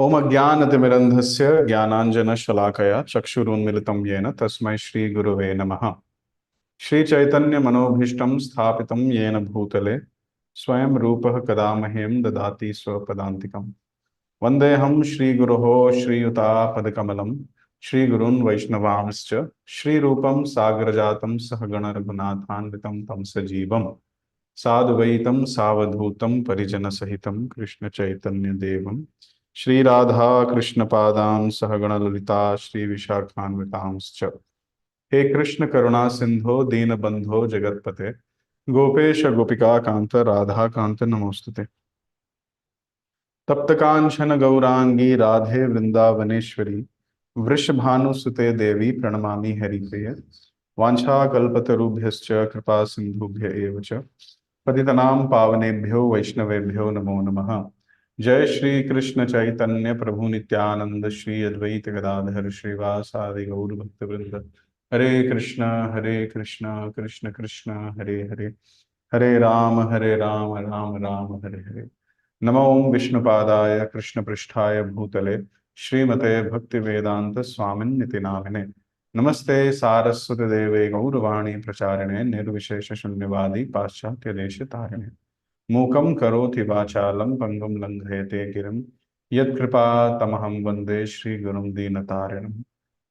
ओम अज्ञानतिमिरन्धस्य ज्ञानाञ्जनशलाकया चक्षुरुन्मिलितं येन तस्मै श्रीगुरुवे नमः। श्रीचैतन्यमनोभीष्टं स्थापितं येन भूतले स्वयं रूपः कदा मह्यं ददाति स्वपदान्तिकम्। वन्देऽहं श्रीगुरोः श्रीयुतापदकमलं श्रीगुरून् वैष्णवांश्च श्रीरूपं सागरजातं सहगणरघुनाथान्वितं तं सजीवम् साद्वैतं सावधूतं परिजनसहितं कृष्णचैतन्यदेवं श्रीराधा कृष्णपादां सहगणललिता श्रीविशाखान्वितांश्च। हे कृष्ण करुणा सिंधो दीनबंधो जगत्पते गोपेश गोपिका कांत राधा कांत नमोस्तुते। तप्त कांचन गौरांगी राधे वृंदावनेश्वरी वृषभानुसुते देवी प्रणमामि हरिप्रिय। वाञ्छाकल्पतरुभ्यश्च कृपा सिंधुभ्य एव च पतितनां पावनेभ्यो वैष्णवेभ्यो नमो नमः। जय श्री कृष्ण चैतन्य प्रभु नित्यानंद श्री अद्वैत गदाधर श्रीवासादि गौर भक्तवृंद। हरे कृष्ण कृष्ण कृष्ण हरे हरे, हरे राम राम राम हरे हरे। नमो विष्णुपादाय कृष्णपृष्ठाय भूतले श्रीमते भक्तिवेदांत स्वामिन्निति नामिने। नमस्ते सारस्वती देवे गौरवाणी प्रचारिणे निर्विशेष शून्यवादी पाश्चात्य देश तारिणे। मूकं करोति वाचालं पंगुं लंघयते गिरिं यत्कृपा तमहं वन्दे श्रीगुरुं दीनतारिणं।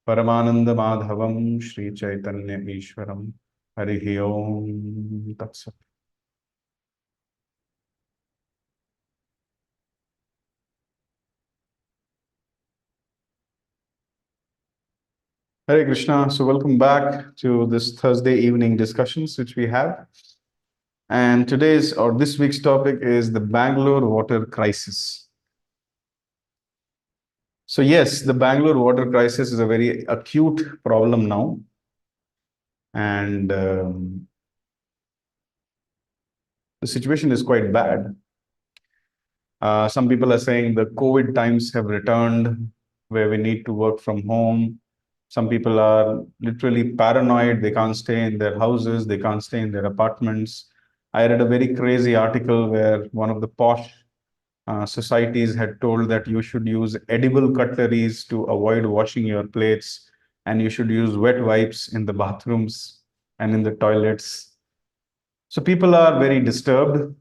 परमानंद माधवम श्री चैतन्य ईश्वरम। हरि ओम तत्सत। Hare Krishna. So welcome back to this Thursday evening discussions which we have. And today's or this week's topic is the Bangalore water crisis. So yes, the Bangalore water crisis is a very acute problem now. And the situation is quite bad. Some people are saying the COVID times have returned where we need to work from home. Some people are literally paranoid. They can't stay in their houses. They can't stay in their apartments. I read a very crazy article where one of the posh societies had told that you should use edible cutleries to avoid washing your plates, and you should use wet wipes in the bathrooms and in the toilets. So people are very disturbed.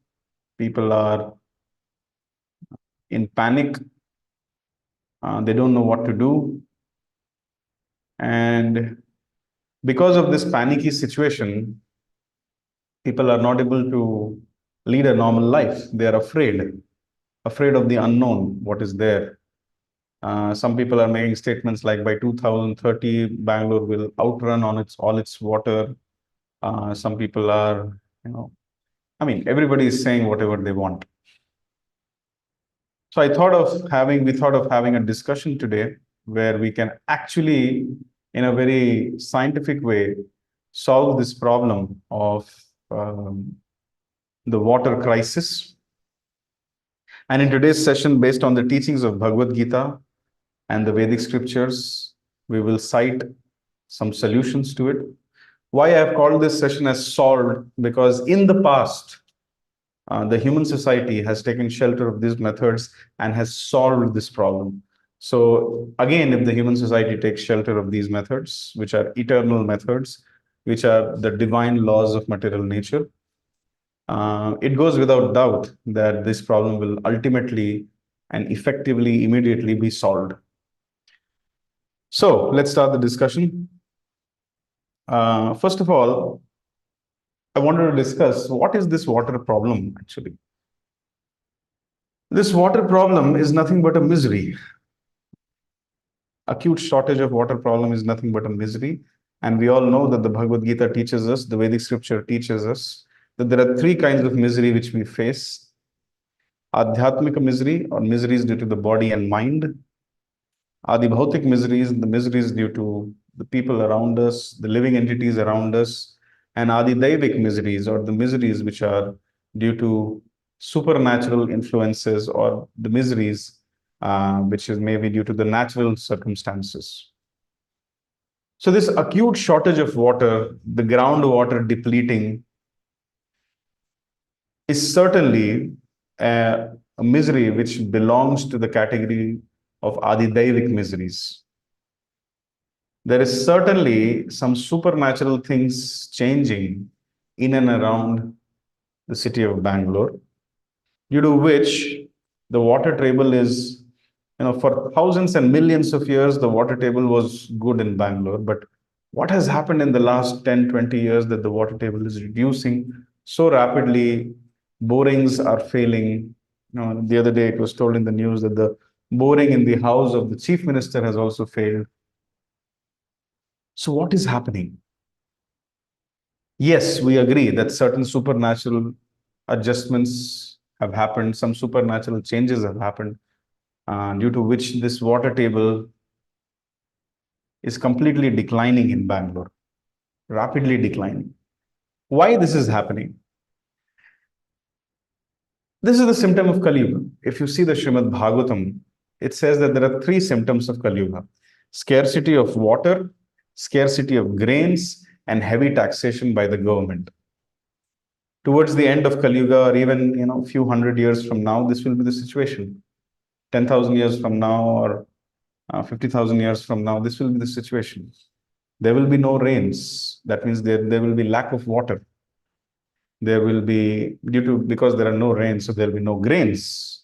People are in panic. They don't know what to do. And because of this panicky situation, people are not able to lead a normal life. They are afraid of the unknown, what is there. Some people are making statements like by 2030, Bangalore will outrun on all its water. Some people are, everybody is saying whatever they want. So we thought of having a discussion today where we can actually, in a very scientific way, solve this problem of the water crisis. And in today's session, based on the teachings of Bhagavad Gita and the Vedic scriptures, we will cite some solutions to it. Why I have called this session as solved? Because in the past, the human society has taken shelter of these methods and has solved this problem. So again, if the human society takes shelter of these methods, which are eternal methods, which are the divine laws of material nature, it goes without doubt that this problem will ultimately and effectively, immediately be solved. So let's start the discussion. First of all, I wanted to discuss what is this water problem actually. This water problem is nothing but a misery. Acute shortage of water problem is nothing but a misery. And we all know that the Bhagavad Gita teaches us, the Vedic scripture teaches us, that there are three kinds of misery which we face. Adhyatmika misery, or miseries due to the body and mind. Adibhautik miseries, the miseries due to the people around us, the living entities around us. And Adidaivik miseries, or the miseries which are due to supernatural influences, or the miseries which is maybe due to the natural circumstances. So this acute shortage of water, the groundwater depleting, is certainly a misery which belongs to the category of Adidaivic miseries. There is certainly some supernatural things changing in and around the city of Bangalore, due to which the water table is, for thousands and millions of years, the water table was good in Bangalore. But what has happened in the last 10, 20 years that the water table is reducing so rapidly? Borings are failing. The other day it was told in the news that the boring in the house of the chief minister has also failed. So what is happening? Yes, we agree that certain supernatural adjustments have happened, some supernatural changes have happened, due to which this water table is completely declining in Bangalore, rapidly declining. Why this is happening? This is the symptom of Kali Yuga. If you see the Srimad Bhagavatam, it says that there are three symptoms of Kali Yuga: scarcity of water, scarcity of grains, and heavy taxation by the government. Towards the end of Kali Yuga, or even a few hundred years from now, this will be the situation. 10,000 years from now, or 50,000 years from now, this will be the situation. There will be no rains. That means there will be lack of water. There will be, because there are no rains, so there will be no grains.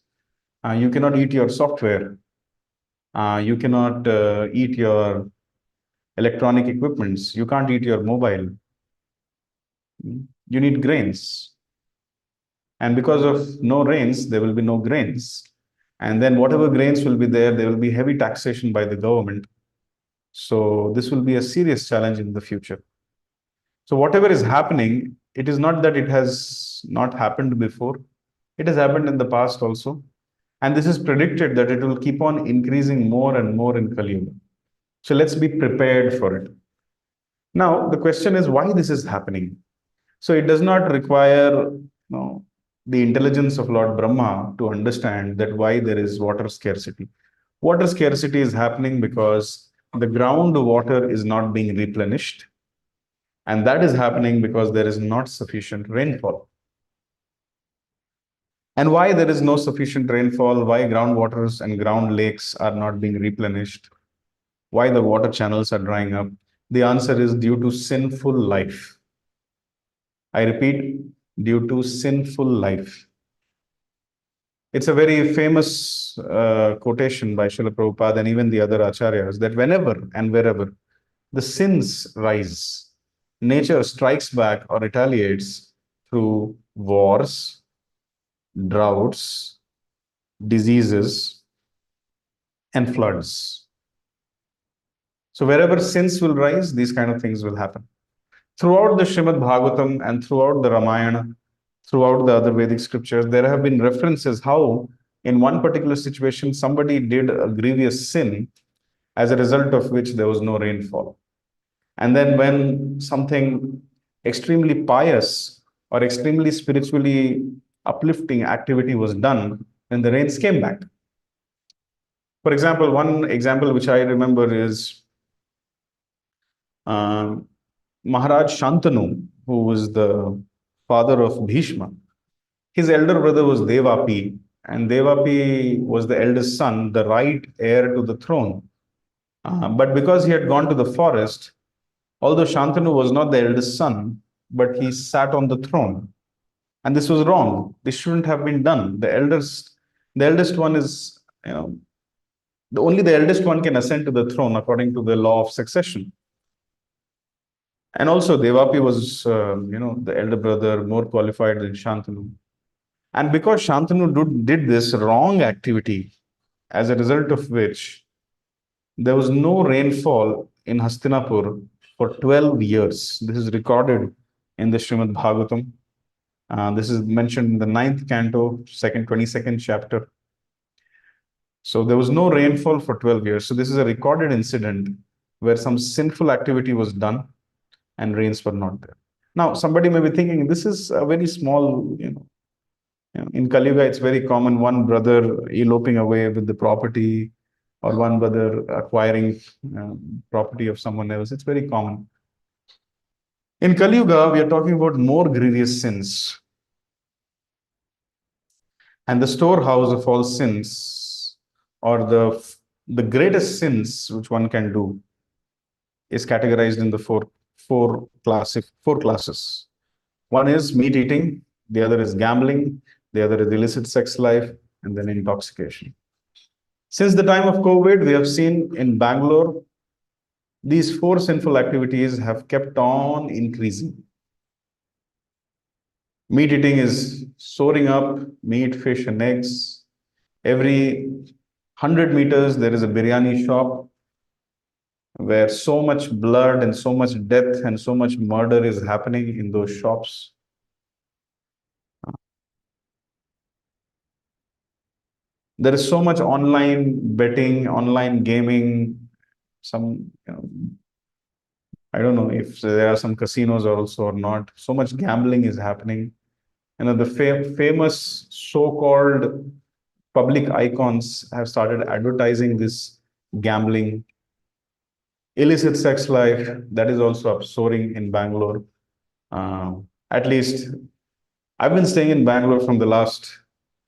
You cannot eat your software. You cannot eat your electronic equipments. You can't eat your mobile. You need grains. And because of no rains, there will be no grains. And then whatever grains will be there will be heavy taxation by the government. So this will be a serious challenge in the future. So whatever is happening, it is not that it has not happened before. It has happened in the past also. And this is predicted that it will keep on increasing more and more in Kali Yuga. So let's be prepared for it. Now, the question is why this is happening. So it does not require the intelligence of Lord Brahma to understand that why there is water scarcity. Water scarcity is happening because the groundwater is not being replenished. And that is happening because there is not sufficient rainfall. And why there is no sufficient rainfall, why groundwaters and ground lakes are not being replenished, why the water channels are drying up, the answer is due to sinful life. I repeat, due to sinful life. It's a very famous quotation by Srila Prabhupada and even the other acharyas that whenever and wherever the sins rise, nature strikes back or retaliates through wars, droughts, diseases, and floods. So wherever sins will rise, these kind of things will happen. Throughout the Srimad Bhagavatam and throughout the Ramayana, throughout the other Vedic scriptures, there have been references how in one particular situation, somebody did a grievous sin, as a result of which there was no rainfall. And then when something extremely pious or extremely spiritually uplifting activity was done, then the rains came back. For example, one example which I remember is Maharaj Shantanu, who was the father of Bhishma. His elder brother was Devapi, and Devapi was the eldest son, the right heir to the throne. But because he had gone to the forest, although Shantanu was not the eldest son, but he sat on the throne. And this was wrong. This shouldn't have been done. The eldest one is, only the eldest one can ascend to the throne according to the law of succession. And also Devapi was, the elder brother, more qualified than Shantanu. And because Shantanu did this wrong activity, as a result of which there was no rainfall in Hastinapur for 12 years. This is recorded in the Srimad Bhagavatam. This is mentioned in the 9th canto, 22nd chapter. So there was no rainfall for 12 years. So this is a recorded incident where some sinful activity was done and rains were not there. Now, somebody may be thinking, this is a very small, in Kali Yuga, it's very common, one brother eloping away with the property, or one brother acquiring property of someone else. It's very common. In Kali Yuga, we are talking about more grievous sins. And the storehouse of all sins, or the the greatest sins which one can do is categorized in the four classes. One is meat eating, the other is gambling, the other is illicit sex life, and then intoxication. Since the time of COVID, we have seen in Bangalore, these four sinful activities have kept on increasing. Meat eating is soaring up, meat, fish, and eggs. Every 100 meters, there is a biryani shop where so much blood and so much death and so much murder is happening in those shops. There is so much online betting, online gaming, some, I don't know if there are some casinos also or not. So much gambling is happening. The famous so-called public icons have started advertising this gambling. Illicit sex life, that is also up soaring in Bangalore. At least I've been staying in Bangalore from the last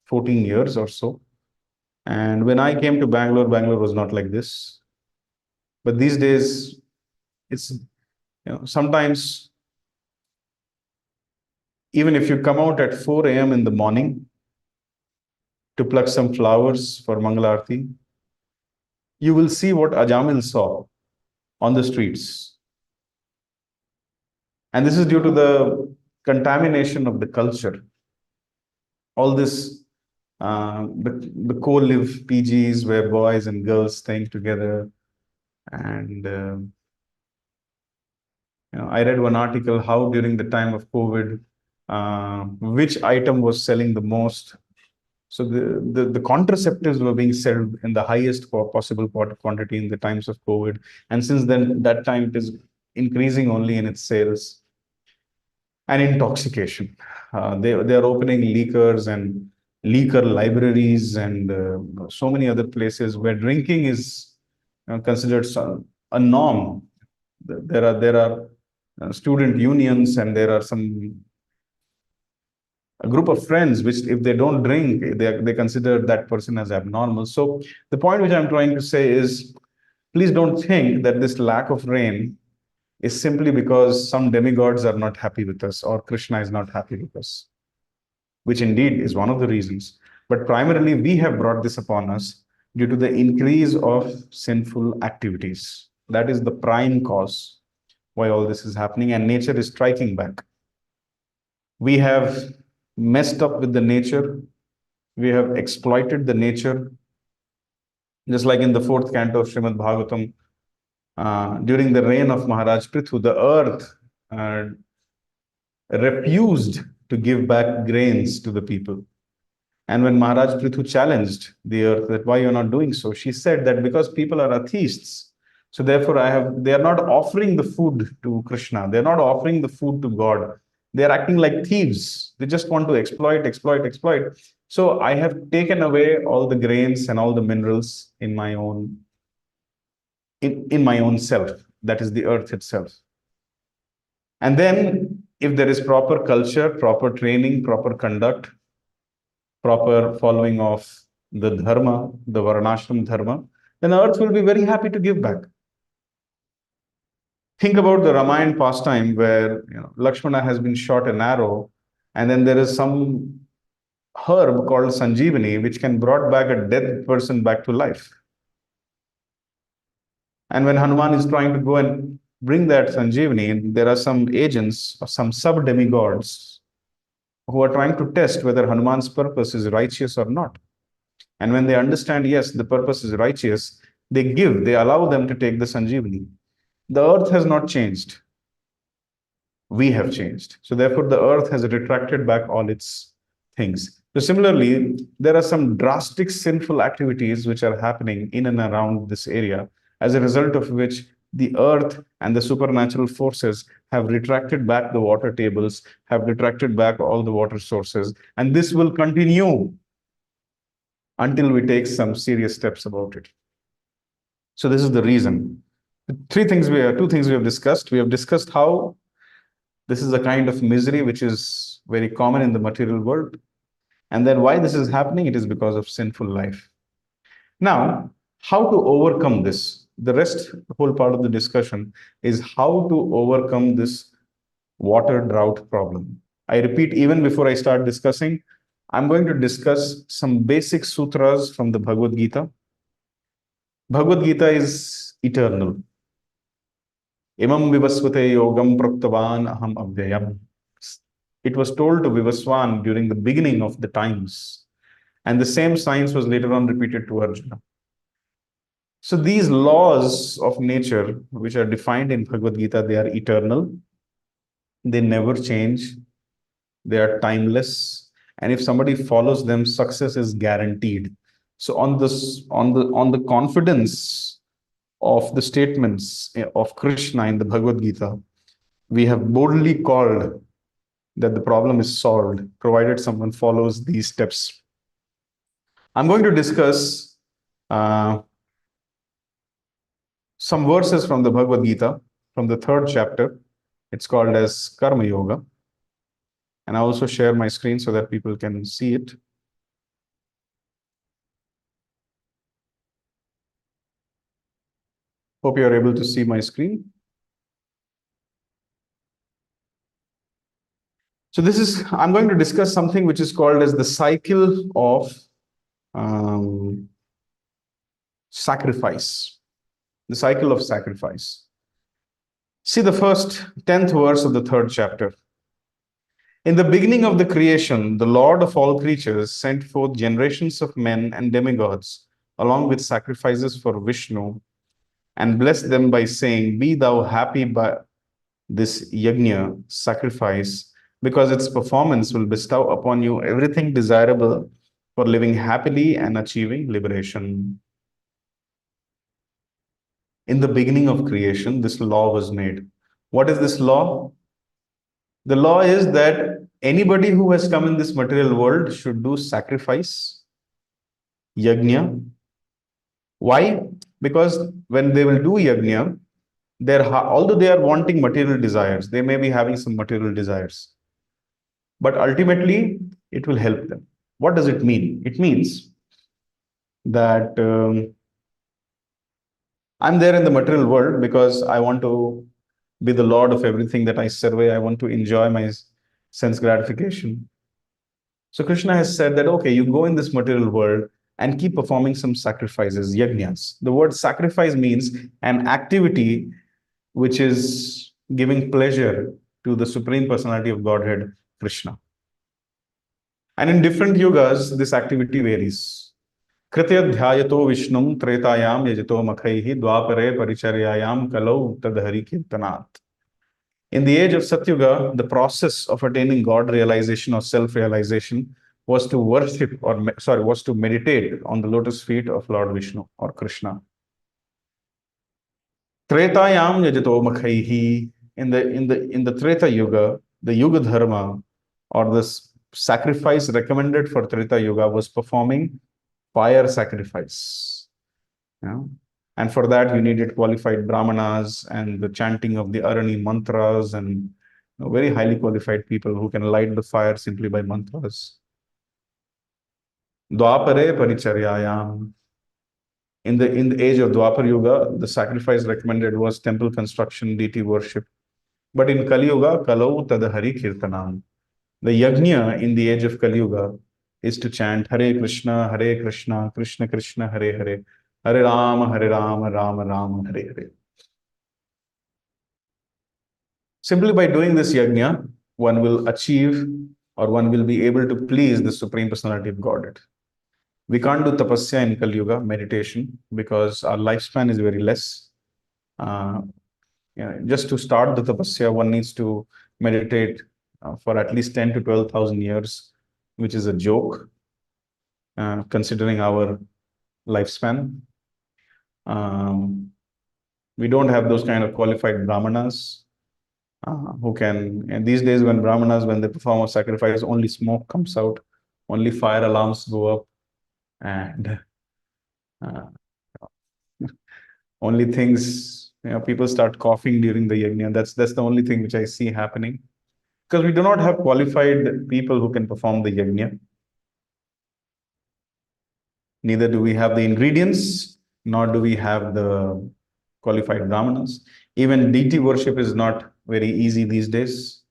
14 years or so. And when I came to Bangalore, Bangalore was not like this. But these days, it's, sometimes even if you come out at 4 a.m. in the morning to pluck some flowers for Mangalarti, you will see what Ajamil saw on the streets. And this is due to the contamination of the culture. All this, the co-live PGs where boys and girls staying together. And I read one article how during the time of COVID, which item was selling the most. So the contraceptives were being sold in the highest possible quantity in the times of COVID. And since then, that time it is increasing only in its sales. And intoxication. They are opening liquors and liquor libraries and so many other places where drinking is considered a norm. There are student unions, and there are a group of friends which, if they don't drink, they consider that person as abnormal. So the point which I'm trying to say is, please don't think that this lack of rain is simply because some demigods are not happy with us or Krishna is not happy with us, which indeed is one of the reasons. But primarily, we have brought this upon us due to the increase of sinful activities. That is the prime cause why all this is happening, and nature is striking back. We have messed up with the nature. We have exploited the nature. Just like in the fourth canto of Srimad Bhagavatam, during the reign of Maharaj Prithu, the earth refused to give back grains to the people. And when Maharaj Prithu challenged the earth that why you're not doing so, she said that because people are atheists, so therefore they are not offering the food to Krishna. They're not offering the food to God. They're acting like thieves. They just want to exploit, exploit, exploit. So I have taken away all the grains and all the minerals in my own self. That is the earth itself. And then if there is proper culture, proper training, proper conduct, proper following of the dharma, the varnashram dharma, then earth will be very happy to give back. Think about the Ramayana pastime where Lakshmana has been shot an arrow, and then there is some herb called Sanjeevani, which can brought back a dead person back to life. And when Hanuman is trying to go and bring that Sanjeevani, there are some agents or some sub-demigods who are trying to test whether Hanuman's purpose is righteous or not. And when they understand, yes, the purpose is righteous, they allow them to take the Sanjeevani. The earth has not changed. We have changed. So therefore, the earth has retracted back all its things. So similarly, there are some drastic sinful activities which are happening in and around this area, as a result of which the earth and the supernatural forces have retracted back the water tables, have retracted back all the water sources, and this will continue until we take some serious steps about it. So this is the reason. Two things we have discussed. We have discussed how this is a kind of misery which is very common in the material world. And then why this is happening, it is because of sinful life. Now, How to overcome this? The rest, the whole part of the discussion is how to overcome this water drought problem. I repeat, even before I start discussing, I'm going to discuss some basic sutras from the Bhagavad Gita. Bhagavad Gita is eternal. Imam Vivasvate Yogam Praptavan Aham Avyayam. It was told to Vivaswan during the beginning of the times. And the same science was later on repeated to Arjuna. So these laws of nature, which are defined in Bhagavad Gita, they are eternal. They never change. They are timeless. And if somebody follows them, success is guaranteed. So on the confidence of the statements of Krishna in the Bhagavad Gita, we have boldly called that the problem is solved, provided someone follows these steps. I'm going to discuss some verses from the Bhagavad Gita, from the 3rd chapter. It's called as Karma Yoga. And I also share my screen so that people can see it. Hope you are able to see my screen. So I'm going to discuss something which is called as the cycle of sacrifice. The cycle of sacrifice. See the first 10th verse of the 3rd chapter. In the beginning of the creation, the Lord of all creatures sent forth generations of men and demigods, along with sacrifices for Vishnu, and blessed them by saying, "Be thou happy by this yajna, sacrifice, because its performance will bestow upon you everything desirable for living happily and achieving liberation." In the beginning of creation, this law was made. What is this law? The law is that anybody who has come in this material world should do sacrifice, yajna. Why? Because when they will do yajna, although they are wanting material desires, they may be having some material desires, but ultimately it will help them. What does it mean? It means that I'm there in the material world because I want to be the lord of everything that I survey. I want to enjoy my sense gratification. So Krishna has said that, okay, you go in this material world and keep performing some sacrifices, yajnas. The word sacrifice means an activity which is giving pleasure to the Supreme Personality of Godhead, Krishna. And in different yugas, this activity varies. Krityadhyayato Vishnum Tretayam Yajito Makhaihi Dwapare Paricharyayam Kalau Tadhari Kirtanat. In the age of Satyuga, the process of attaining God realization or self-realization was to was to meditate on the lotus feet of Lord Vishnu or Krishna. Tretayam Yajito Makhaihi. In the Treta Yuga, the Yuga Dharma or this sacrifice recommended for Treta Yuga was performing fire sacrifice. Yeah. And for that, you needed qualified brahmanas and the chanting of the Arani mantras and very highly qualified people who can light the fire simply by mantras. Dwapare paricharyayam. In the age of Dwapar Yuga, the sacrifice recommended was temple construction, deity worship. But in Kali Yuga, Kalau Tadhari Kirtanam. The yajna in the age of Kali Yuga is to chant Hare Krishna, Krishna Krishna, Hare Hare, Hare Rama, Rama Rama, Hare Hare. Simply by doing this yajna, one will achieve or one will be able to please the Supreme Personality of Godhead. We can't do tapasya in Kali Yuga, meditation, because our lifespan is very less. Just to start the tapasya, one needs to meditate for at least 10 to 12,000 years, which is a joke, considering our lifespan. We don't have those kind of qualified brahmanas who can, and these days when brahmanas, when they perform a sacrifice, only smoke comes out, only fire alarms go up, and only things, people start coughing during the yajna. That's the only thing which I see happening. Because we do not have qualified people who can perform the yajna. Neither do we have the ingredients, nor do we have the qualified brahmanas. Even deity worship is not very easy these days.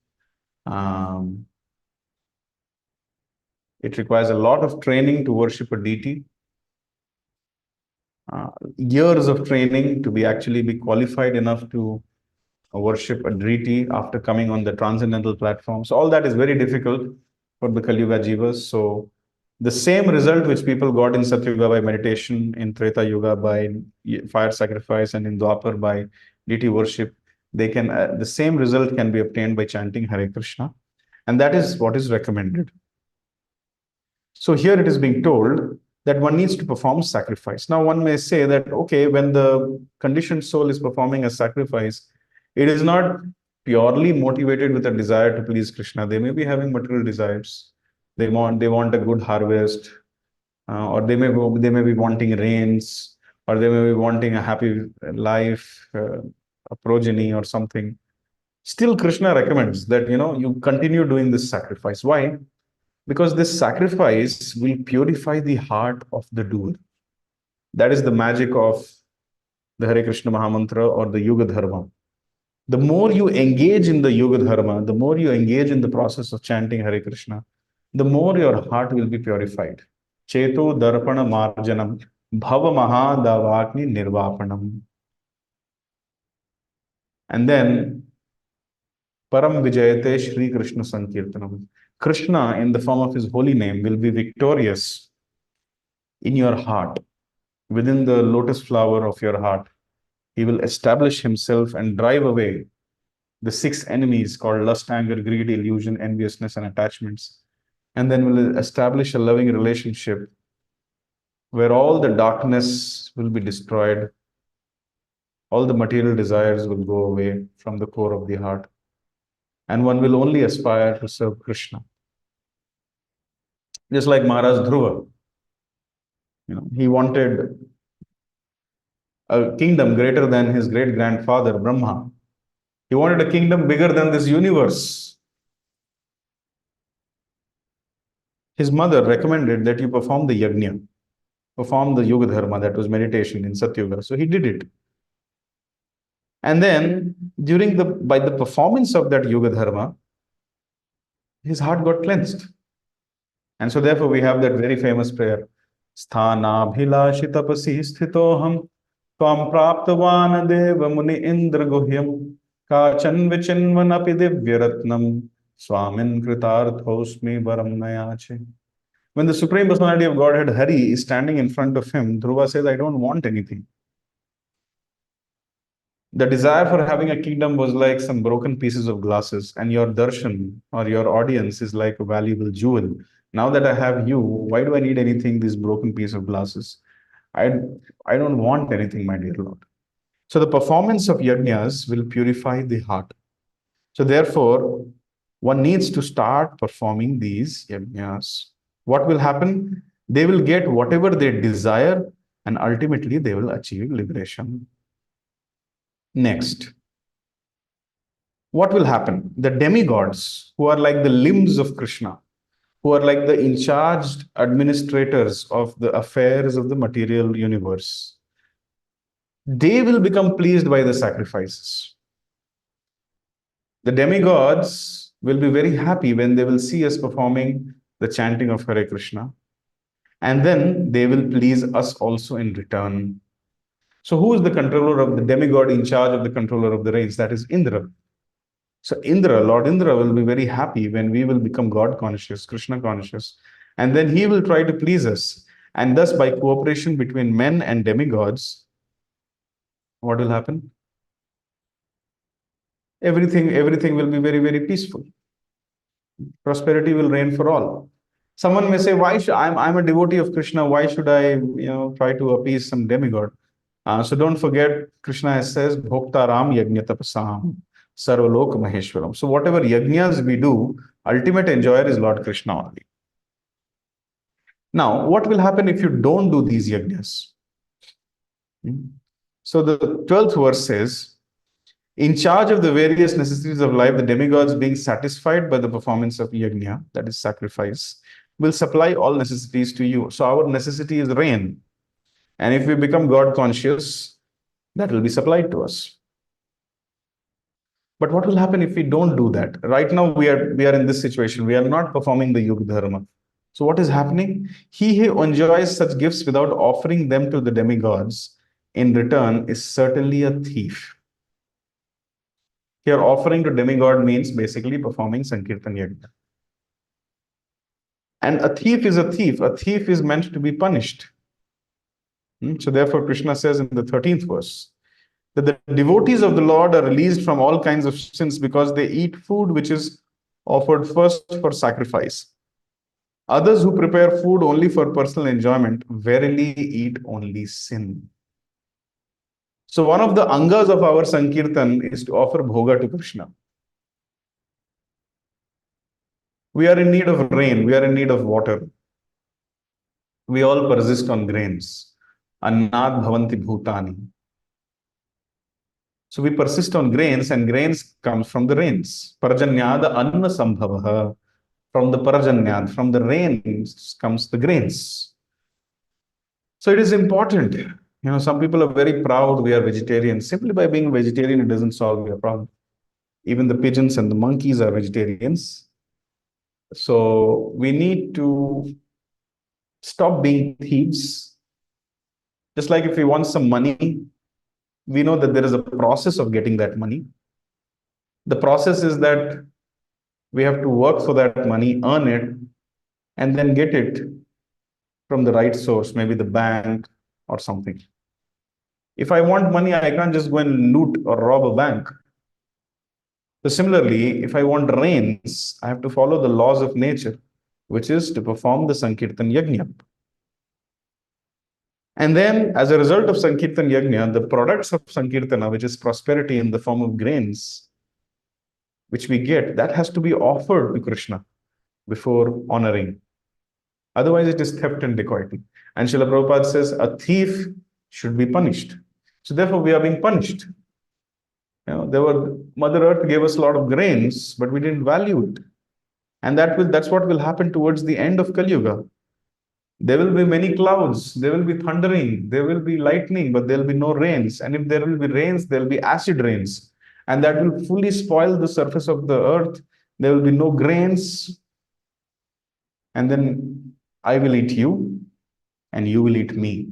Um, it requires a lot of training to worship a deity, years of training to be qualified enough to worship a deity after coming on the transcendental platform. So all that is very difficult for the Kali Yuga Jivas. So the same result which people got in Satyuga by meditation, in Treta Yuga by fire sacrifice, and in Dwapar by deity worship, the same result can be obtained by chanting Hare Krishna, and that is what is recommended. So here it is being told that one needs to perform sacrifice. Now one may say that, okay, when the conditioned soul is performing a sacrifice, it is not purely motivated with a desire to please Krishna. They may be having material desires. They want a good harvest, or they may be wanting rains, or they may be wanting a happy life, a progeny or something. Still, Krishna recommends that you continue doing this sacrifice. Why? Because this sacrifice will purify the heart of the doer. That is the magic of the Hare Krishna Mahamantra or the Yuga Dharma. The more you engage in the Yuga Dharma, the more you engage in the process of chanting Hare Krishna, the more your heart will be purified. Cheto Darpana Marjanam Bhava Mahadavakni Nirvapanam. And then Param Vijayate Shri Krishna Sankirtanam. Krishna, in the form of his holy name, will be victorious in your heart, within the lotus flower of your heart. He will establish himself and drive away the 6 enemies called lust, anger, greed, illusion, enviousness, and attachments. And then will establish a loving relationship where all the darkness will be destroyed, all the material desires will go away from the core of the heart, and one will only aspire to serve Krishna. Just like Maharaj Dhruva, he wanted a kingdom greater than his great grandfather Brahma. He wanted a kingdom bigger than this universe. His mother recommended that you perform the yajna, perform the Yuga Dharma, that was meditation in Satyuga. So he did it. And then by the performance of that Yuga Dharma, his heart got cleansed. And so therefore we have that very famous prayer, Sthana Bhilashi Tapasi Sthitoham Tvam Praptavan Deva Muni Indra Guhyam Kachan Vichinvanapi Divyaratnam Swamin Kritarthosmi Varam Nayache. When the Supreme Personality of Godhead Hari is standing in front of him, Dhruva says, I don't want anything. The desire for having a kingdom was like some broken pieces of glasses, and your darshan or your audience is like a valuable jewel. Now that I have you, why do I need anything, this broken piece of glasses? I don't want anything, my dear Lord. So the performance of yajnas will purify the heart. So therefore, one needs to start performing these yajnas. What will happen? They will get whatever they desire, and ultimately they will achieve liberation. Next, what will happen? The demigods, who are like the limbs of Krishna, who are like the in-charge administrators of the affairs of the material universe, they will become pleased by the sacrifices. The demigods will be very happy when they will see us performing the chanting of Hare Krishna, and then they will please us also in return. So who is the controller of the demigod in charge of the controller of the rains? That is Indra. So Indra, Lord Indra, will be very happy when we will become God conscious, Krishna conscious, and then he will try to please us. And thus, by cooperation between men and demigods, what will happen? Everything will be very, very peaceful. Prosperity will reign for all. Someone may say, why should I'm a devotee of Krishna, why should I try to appease some demigod? So don't forget, Krishna says, Bhoktaram Yajna Tapasam Sarvalok Maheshwaram. So whatever yajnas we do, ultimate enjoyer is Lord Krishna only. Now, what will happen if you don't do these yajnas? So the 12th verse says, in charge of the various necessities of life, the demigods being satisfied by the performance of yajna, that is sacrifice, will supply all necessities to you. So our necessity is rain. And if we become God conscious, that will be supplied to us. But what will happen if we don't do that? Right now, we are in this situation. We are not performing the Yuga Dharma. So what is happening? He who enjoys such gifts without offering them to the demigods in return is certainly a thief. Here, offering to demigod means basically performing Sankirtan Yajna. And a thief is a thief. A thief is meant to be punished. So therefore, Krishna says in the 13th verse, that the devotees of the Lord are released from all kinds of sins because they eat food which is offered first for sacrifice. Others who prepare food only for personal enjoyment verily eat only sin. So one of the angas of our Sankirtan is to offer bhoga to Krishna. We are in need of rain. We are in need of water. We all persist on grains. Annad bhavanti bhutani. So we persist on grains, and grains comes from the rains. Parajanyada anna sambhavaha. From the parajanyad, from the rains comes the grains. So it is important. Some people are very proud we are vegetarians. Simply by being vegetarian, it doesn't solve your problem. Even the pigeons and the monkeys are vegetarians. So we need to stop being thieves. Just like if we want some money, we know that there is a process of getting that money. The process is that we have to work for that money, earn it, and then get it from the right source, maybe the bank or something. If I want money, I can't just go and loot or rob a bank. So similarly, if I want rains, I have to follow the laws of nature, which is to perform the Sankirtan Yajna. And then, as a result of Sankirtan Yajna, the products of Sankirtana, which is prosperity in the form of grains, which we get, that has to be offered to Krishna before honoring. Otherwise, it is theft and dacoity. And Srila Prabhupada says, a thief should be punished. So therefore, we are being punished. Mother Earth gave us a lot of grains, but we didn't value it. And that's what will happen towards the end of Kali Yuga. There will be many clouds, there will be thundering, there will be lightning, but there will be no rains. And if there will be rains, there will be acid rains. And that will fully spoil the surface of the earth. There will be no grains. And then I will eat you, and you will eat me.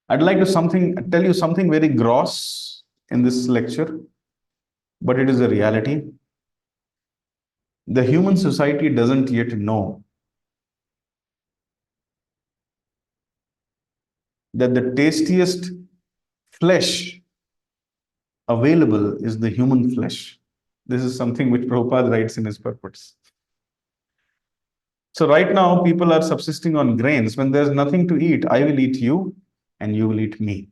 I'd like to tell you something very gross in this lecture, but it is a reality. The human society doesn't yet know that the tastiest flesh available is the human flesh. This is something which Prabhupada writes in his purports. So right now, people are subsisting on grains. When there's nothing to eat, I will eat you and you will eat me.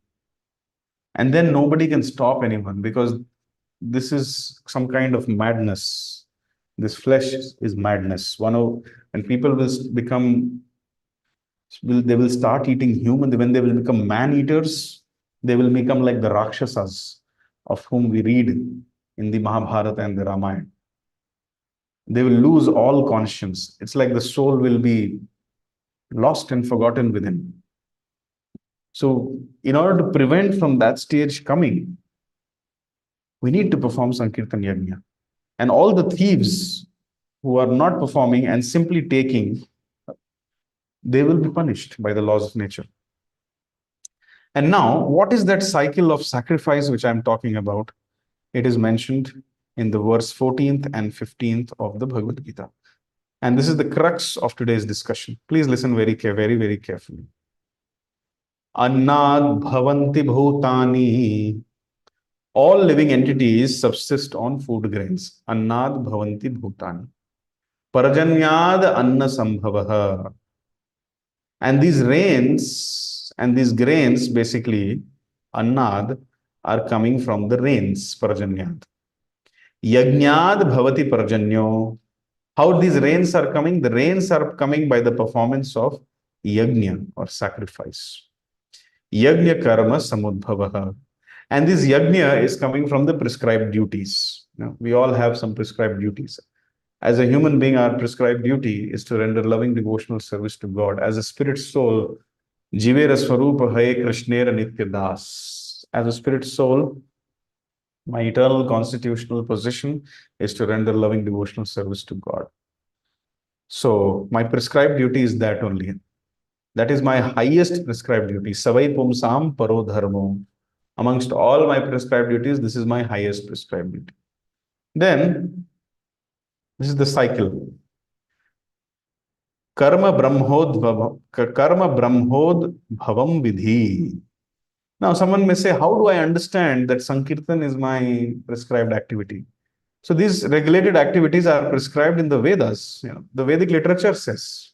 And then nobody can stop anyone because this is some kind of madness. This flesh is madness. When people they will start eating human. When they will become man-eaters, they will become like the Rakshasas of whom we read in the Mahabharata and the Ramayana. They will lose all conscience. It's like the soul will be lost and forgotten within. So in order to prevent from that stage coming, we need to perform Sankirtan Yajna. And all the thieves who are not performing and simply taking, they will be punished by the laws of nature. And now, what is that cycle of sacrifice which I'm talking about? It is mentioned in the verse 14th and 15th of the Bhagavad Gita. And this is the crux of today's discussion. Please listen very, very carefully. Annad bhavanti bhutani. All living entities subsist on food grains. Annad bhavanti bhutani. Parajanyad anna sambhavaha. And these rains and these grains, basically, annad, are coming from the rains, parajanyad. Yajnad bhavati parajanyo. How these rains are coming? The rains are coming by the performance of yajna or sacrifice. Yajna karma samudbhavaha. And this yajna is coming from the prescribed duties. We all have some prescribed duties. As a human being, our prescribed duty is to render loving devotional service to God. As a spirit soul, Jivera Swarupa Hai Krishnera Nitya Das. As a spirit soul, my eternal constitutional position is to render loving devotional service to God. So my prescribed duty is that only. That is my highest prescribed duty. Savai pumsam paro dharmo. Amongst all my prescribed duties, this is my highest prescribed duty. Then, this is the cycle. Karma brahmod bhavam vidhi. Now, someone may say, how do I understand that Sankirtan is my prescribed activity? So these regulated activities are prescribed in the Vedas. The Vedic literature says.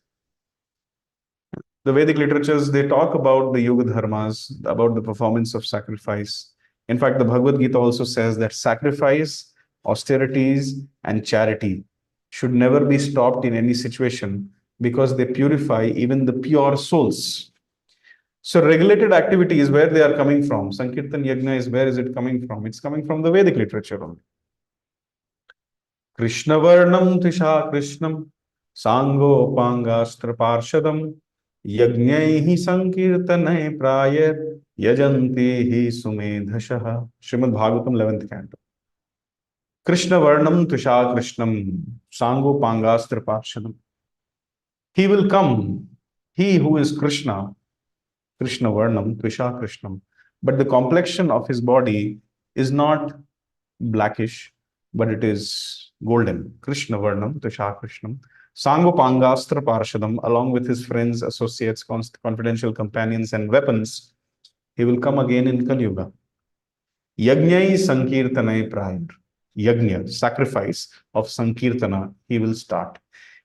The Vedic literatures, they talk about the yoga dharmas, about the performance of sacrifice. In fact, the Bhagavad Gita also says that sacrifice, austerities, and charity should never be stopped in any situation because they purify even the pure souls. So regulated activity is where they are coming from. Sankirtan Yajna is where is it coming from? It's coming from the Vedic literature only. Krishnavarnam Trisha Krishnam Sango Pangastra Parshadam Yagnaihi Sankirtanai Prayat Yajanti Sumedhashaha. Srimad Bhagavatam 11th canto. Krishna Varnam Tusha Krishnam Sango Pangastra Parshadam. He will come, he who is Krishna, Krishna Varnam Tvisha Krishnam. But the complexion of his body is not blackish, but it is golden. Krishna Varnam Tvisha Krishnam. Sangopangastra Parshadam, along with his friends, associates, confidential companions, and weapons, he will come again in Kali Yuga. Yajnai Sankirtanai Prayar. Yajna, sacrifice of Sankirtana, he will start.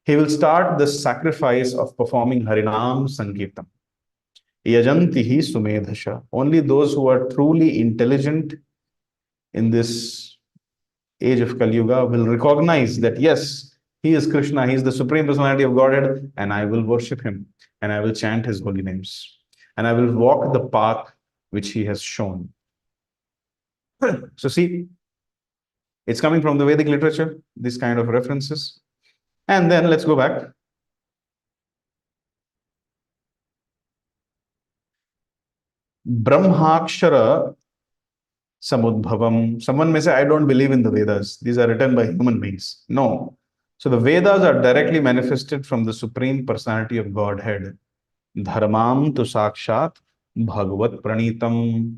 He will start the sacrifice of performing Harinam Sankirtan. Yajantihi Sumedhasha. Only those who are truly intelligent in this age of Kali Yuga will recognize that yes, he is Krishna, he is the Supreme Personality of Godhead, and I will worship him, and I will chant his holy names, and I will walk the path which he has shown. So see, it's coming from the Vedic literature, this kind of references. And then let's go back. Brahmakshara Samudbhavam. Someone may say, I don't believe in the Vedas. These are written by human beings. No. So the Vedas are directly manifested from the Supreme Personality of Godhead. Dharmam tu sakshat bhagavat pranitam.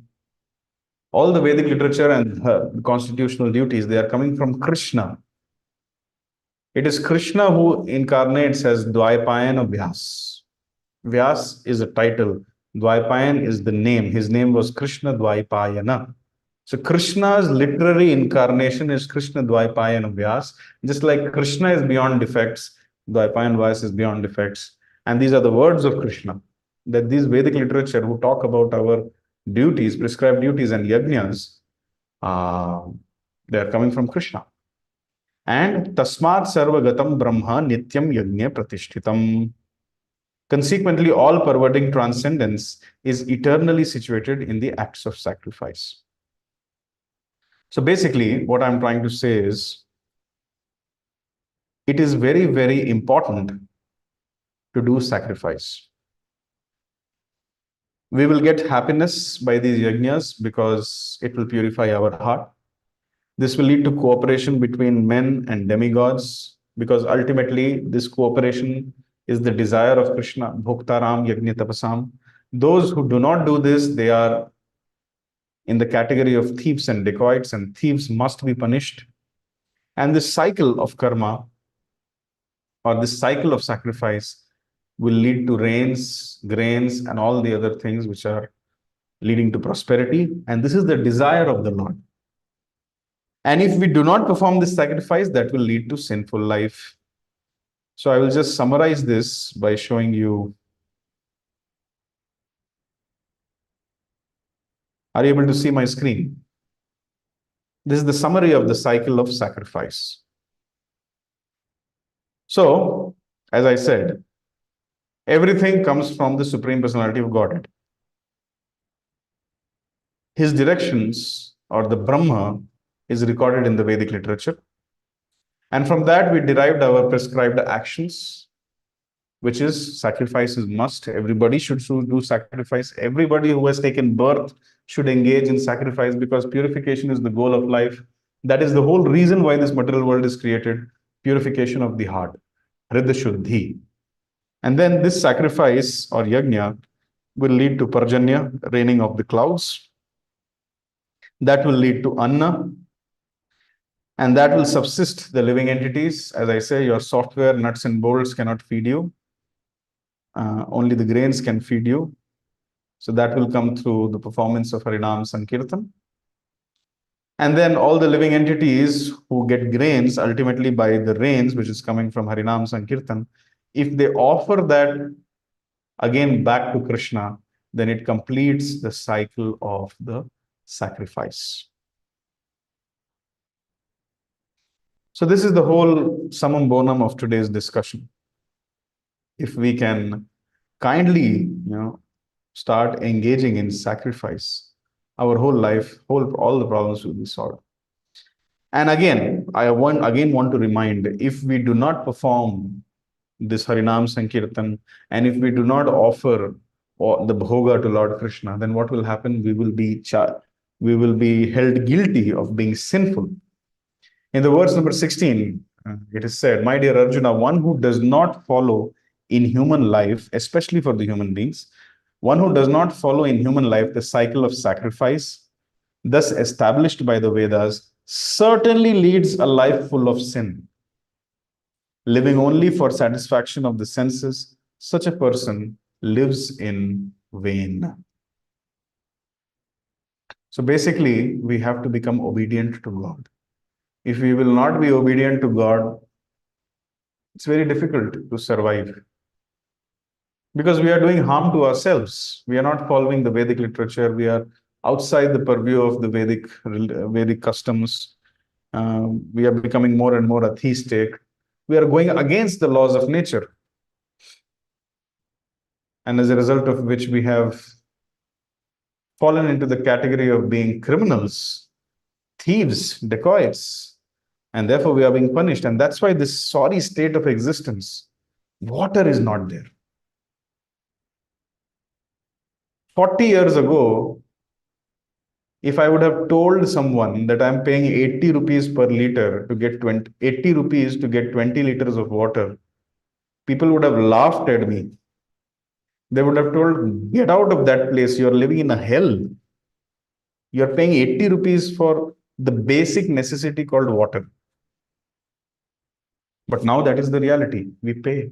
All the Vedic literature and the constitutional duties, they are coming from Krishna. It is Krishna who incarnates as Dvaipayana Vyas. Vyas is a title. Dvaipayan is the name. His name was Krishna Dvaipayana. So Krishna's literary incarnation is Krishna Dvaipayana Vyas. Just like Krishna is beyond defects, Dvaipayan Vyas is beyond defects. And these are the words of Krishna. That these Vedic literature who talk about our duties, prescribed duties and yajnas, they are coming from Krishna. And Tasmat Sarvagatam Brahma Nityam Yajna Pratishtitam. Consequently, all perverting transcendence is eternally situated in the acts of sacrifice. So basically, what I'm trying to say is, it is very, very important to do sacrifice. We will get happiness by these yajnas because it will purify our heart. This will lead to cooperation between men and demigods, because ultimately this cooperation is the desire of Krishna. Bhoktaram Yajna Tapasam. Those who do not do this, they are in the category of thieves and dacoits, and thieves must be punished. And this cycle of karma, or this cycle of sacrifice, will lead to rains, grains, and all the other things which are leading to prosperity. And this is the desire of the Lord. And if we do not perform this sacrifice, that will lead to sinful life. So I will just summarize this by showing you. Are you able to see my screen? This is the summary of the cycle of sacrifice. So, as I said, everything comes from the Supreme Personality of Godhead. His directions, or the Brahma, is recorded in the Vedic literature. And from that, we derived our prescribed actions. which is sacrifice is must. Everybody should do sacrifice. Everybody who has taken birth should engage in sacrifice, because purification is the goal of life. That is the whole reason why this material world is created. Purification of the heart, Hridaya Shuddhi. And then this sacrifice or yajna will lead to Parjanya, raining of the clouds. That will lead to Anna, and that will subsist the living entities. As I say, your software, nuts and bolts cannot feed you. Only the grains can feed you. So that will come through the performance of Harinam Sankirtan. And then all the living entities who get grains ultimately by the rains, which is coming from Harinam Sankirtan, if they offer that again back to Krishna, then it completes the cycle of the sacrifice. So this is the whole summum bonum of today's discussion. If we can kindly, start engaging in sacrifice, our whole life, all the problems will be solved. And again, I want to remind, if we do not perform this Harinam Sankirtan, and if we do not offer the bhoga to Lord Krishna, then what will happen? We will be held guilty of being sinful. In the verse number 16, it is said, my dear Arjuna, one who does not follow in human life, especially for the human beings, one who does not follow in human life the cycle of sacrifice, thus established by the Vedas, certainly leads a life full of sin. Living only for satisfaction of the senses, such a person lives in vain. So basically, we have to become obedient to God. If we will not be obedient to God, it's very difficult to survive, because we are doing harm to ourselves. We are not following the Vedic literature. We are outside the purview of the Vedic customs. We are becoming more and more atheistic. We are going against the laws of nature. And as a result of which, we have fallen into the category of being criminals, thieves, dacoits, and therefore we are being punished. And that's why this sorry state of existence, water is not there. 40 years ago, if I would have told someone that I'm paying 80 rupees per liter to get 80 rupees to get 20 liters of water, people would have laughed at me. They would have told, get out of that place. You're living in a hell. You're paying 80 rupees for the basic necessity called water. But now that is the reality. We pay.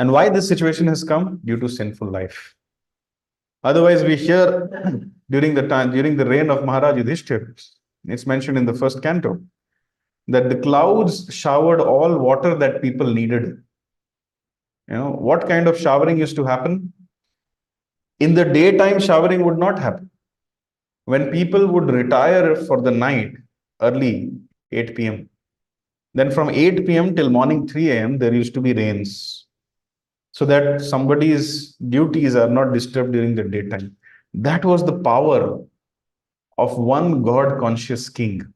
And why this situation has come? Due to sinful life. Otherwise, we hear during the reign of Maharaj Yudhishthir, it's mentioned in the first canto, that the clouds showered all water that people needed. What kind of showering used to happen? In the daytime, showering would not happen. When people would retire for the night, early 8 p.m., then from 8 p.m. till morning 3 a.m., there used to be rains, so that somebody's duties are not disturbed during the daytime. That was the power of one God-conscious king.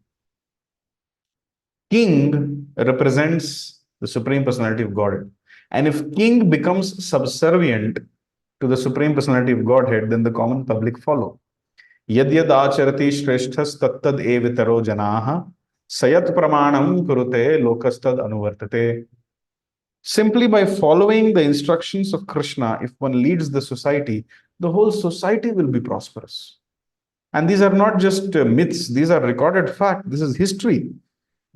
King represents the Supreme Personality of Godhead. And if king becomes subservient to the Supreme Personality of Godhead, then the common public follow. Yad yad acharati shreshthas tattad evitaro janaha sayat pramanam kurute lokastad anuvartate. Simply by following the instructions of Krishna, if one leads the society, the whole society will be prosperous. And these are not just myths, these are recorded facts. This is history.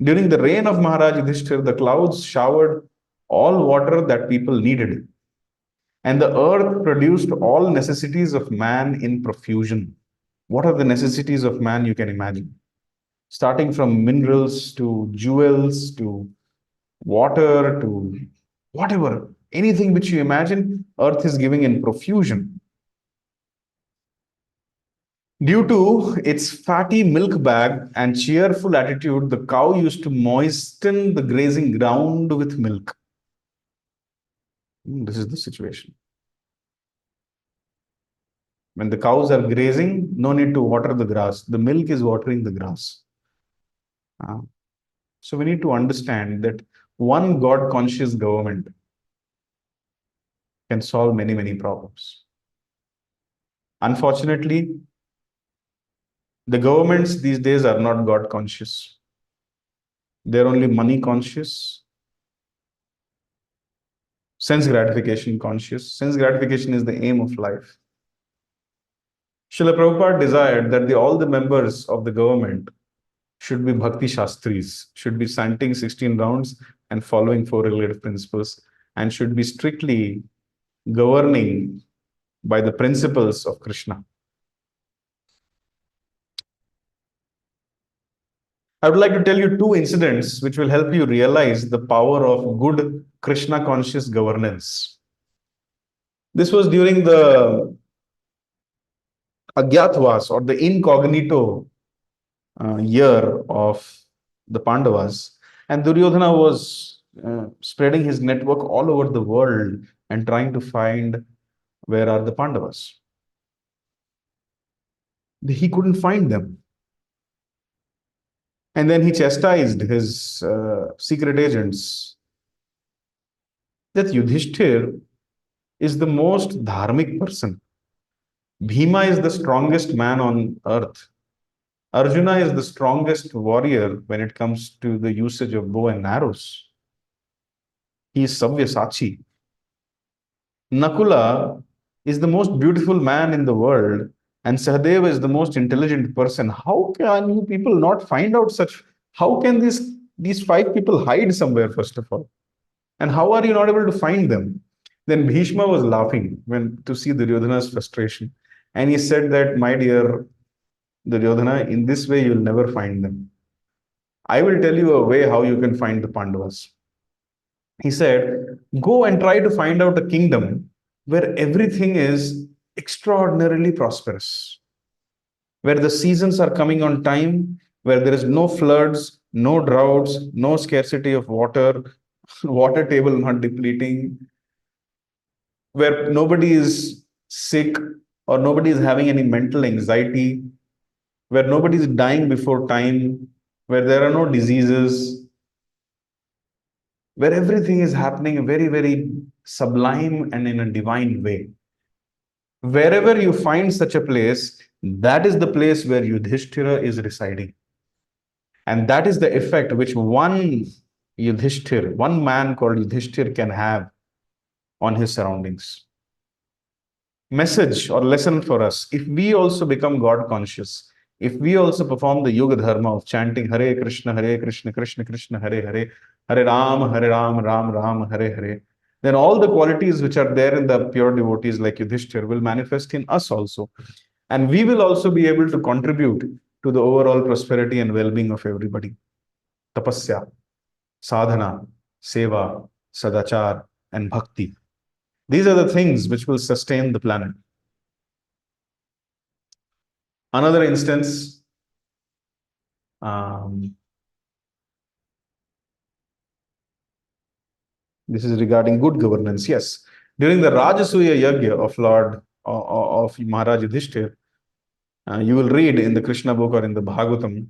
During the reign of Maharaj Yudhishthir, the clouds showered all water that people needed. And the earth produced all necessities of man in profusion. What are the necessities of man you can imagine? Starting from minerals to jewels to water to whatever, anything which you imagine, earth is giving in profusion. Due to its fatty milk bag and cheerful attitude, the cow used to moisten the grazing ground with milk. This is the situation. When the cows are grazing, no need to water the grass. The milk is watering the grass. So we need to understand that one God conscious government can solve many, many problems. Unfortunately, the governments these days are not God conscious. They're only money conscious, sense gratification conscious. Sense gratification is the aim of life. Srila Prabhupada desired that all the members of the government should be Bhakti Shastris, should be chanting 16 rounds and following four related principles, and should be strictly governing by the principles of Krishna. I would like to tell you two incidents which will help you realize the power of good Krishna conscious governance. This was during the Agyatwas or the incognito year of the Pandavas, and Duryodhana was spreading his network all over the world and trying to find where are the Pandavas. He couldn't find them. And then he chastised his secret agents that Yudhishthir is the most dharmic person. Bhima is the strongest man on earth. Arjuna is the strongest warrior when it comes to the usage of bow and arrows. He is Sabyasachi. Nakula is the most beautiful man in the world, and Sahadeva is the most intelligent person. How can you people not find out such? How can these five people hide somewhere, first of all? And how are you not able to find them? Then Bhishma was laughing when to see Duryodhana's frustration. And he said that, my dear Duryodhana, in this way you'll never find them. I will tell you a way how you can find the Pandavas. He said, go and try to find out a kingdom where everything is extraordinarily prosperous, where the seasons are coming on time, where there is no floods, no droughts, no scarcity of water, water table not depleting, where nobody is sick or nobody is having any mental anxiety, where nobody is dying before time, where there are no diseases, where everything is happening very, very sublime and in a divine way. Wherever you find such a place, that is the place where Yudhishthira is residing. And that is the effect which one Yudhishthir, one man called Yudhishthir can have on his surroundings. Message or lesson for us, if we also become God conscious, if we also perform the Yoga Dharma of chanting Hare Krishna, Krishna Krishna, Hare Hare, Hare Ram, Ram Ram, Hare Hare, then all the qualities which are there in the pure devotees like Yudhishthir will manifest in us also. And we will also be able to contribute to the overall prosperity and well-being of everybody. Tapasya, sadhana, seva, sadachar, and bhakti. These are the things which will sustain the planet. Another instance, this is regarding good governance. Yes, during the Rajasuya Yagya of of Maharaj Yudhishthir, you will read in the Krishna book or in the Bhagavatam